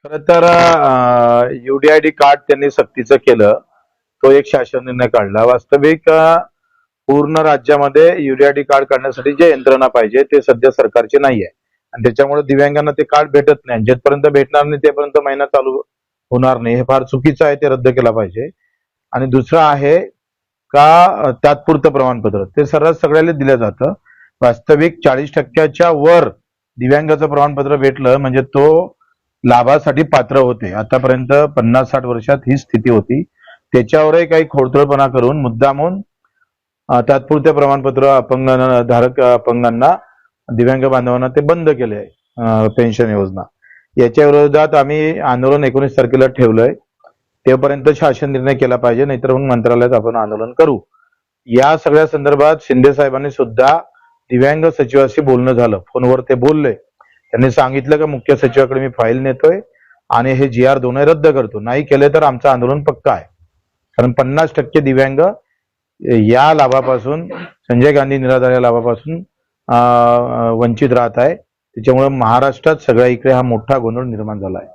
खरं तर UDID card त्यांनी सक्तीचं केलं. तो एक शासन निर्णय काढला. वास्तविक पूर्ण राज्यामध्ये UDID कार्ड काढण्यासाठी जे यंत्रणा पाहिजे ते सध्या सरकारची नाहीये आणि त्याच्यामुळे दिव्यांगांना ते कार्ड भेटत नाही. जेथपर्यंत भेटणार नाही तेपर्यंत महिना चालू होणार नाही. हे फार चुकीचं आहे, ते रद्द केलं पाहिजे. आणि दुसरं आहे का तात्पुरतं प्रमाणपत्र ते सर्रास सगळ्याला दिलं जातं. वास्तविक 40% वर दिव्यांगाचं प्रमाणपत्र भेटलं म्हणजे तो लाभासाठी पात्र होते. आतापर्यंत 50-60 वर्षात ही स्थिती होती. त्याच्यावरही काही खोडतळपणा करून मुद्दामून तात्पुरते प्रमाणपत्र अपंगांना दिव्यांग बांधवांना ते बंद केले पेन्शन योजना. याच्या विरोधात आम्ही आंदोलन 19 तारखेला ठेवलंय. तेपर्यंत शासन निर्णय केला पाहिजे, नाहीतर मग मंत्रालयात आपण आंदोलन करू. या सगळ्या संदर्भात शिंदे साहेबांनी सुद्धा दिव्यांग सचिवाशी बोलणं झालं. फोनवर ते बोलले. त्यांनी सांगितलं की मुख्य सचिवाकडे मी फाईल नेतोय आणि हे GR 2 रद्द करतो. नाही केले तर आमचं आंदोलन पक्का आहे. कारण 50% दिव्यांग या लाभापासून, संजय गांधी निराधार या लाभापासून वंचित राहत आहे. त्याच्यामुळे महाराष्ट्रात सगळ्या इकडे हा मोठा गोंधळ निर्माण झाला आहे.